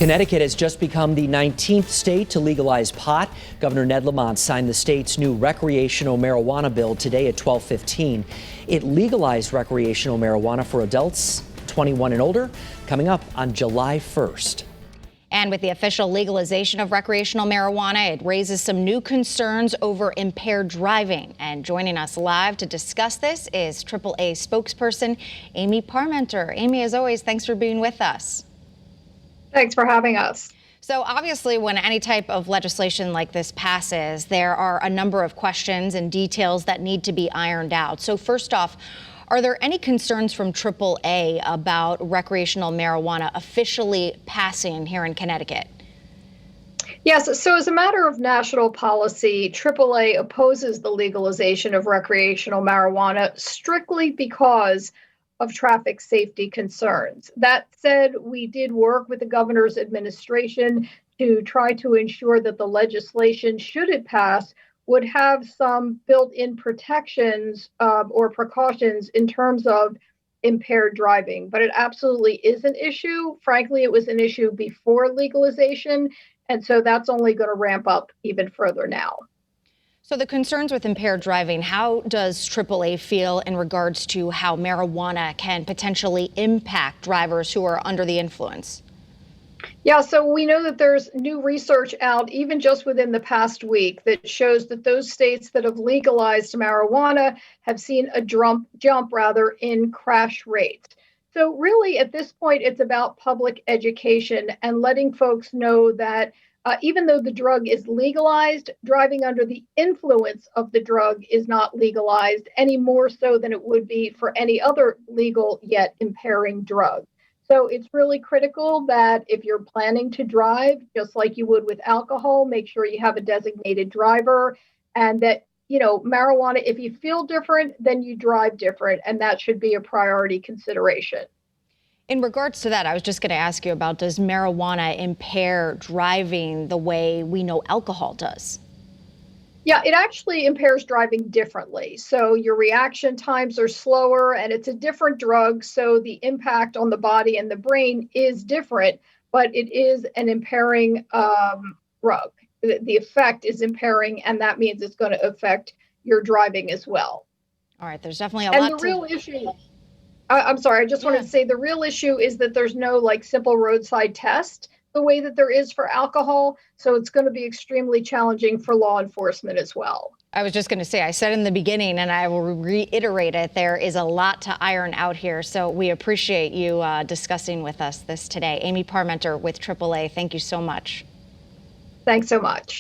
Connecticut has just become the 19th state to legalize pot. Governor Ned Lamont signed the state's new recreational marijuana bill today at 12:15. It legalized recreational marijuana for adults 21 and older, coming up on July 1st. And with the official legalization of recreational marijuana, it raises some new concerns over impaired driving. And joining us live to discuss this is AAA spokesperson Amy Parmenter. Amy, as always, thanks for being with us. Thanks for having us. So obviously, when any type of legislation like this passes, there are a number of questions and details that need to be ironed out. So first off, are there any concerns from AAA about recreational marijuana officially passing here in Connecticut? Yes, so as a matter of national policy, AAA opposes the legalization of recreational marijuana strictly because of traffic safety concerns. That said, we did work with the governor's administration to try to ensure that the legislation, should it pass, would have some built-in protections or precautions in terms of impaired driving. But it absolutely is an issue. Frankly, it was an issue before legalization, and so that's only going to ramp up even further now. So the concerns with impaired driving, how does AAA feel in regards to how marijuana can potentially impact drivers who are under the influence? Yeah, so we know that there's new research out, even just within the past week, that shows that those states that have legalized marijuana have seen a jump in crash rates. So really, at this point, it's about public education and letting folks know that even though the drug is legalized, driving under the influence of the drug is not legalized any more so than it would be for any other legal yet impairing drug. So it's really critical that if you're planning to drive, just like you would with alcohol, make sure you have a designated driver, and that, marijuana, if you feel different, then you drive different, and that should be a priority consideration. In regards to that, I was just going to ask you about, does marijuana impair driving the way we know alcohol does? Yeah, it actually impairs driving differently. So your reaction times are slower, and it's a different drug. So the impact on the body and the brain is different, but it is an impairing drug. The effect is impairing, and that means it's going to affect your driving as well. All right, there's definitely a lot. And the real issue, I'm sorry, I just wanted to say the real issue is that there's no simple roadside test the way that there is for alcohol. So it's going to be extremely challenging for law enforcement as well. I was just going to say, I said in the beginning, and I will reiterate it, there is a lot to iron out here. So we appreciate you discussing with us this today. Amy Parmenter with AAA, thank you so much. Thanks so much.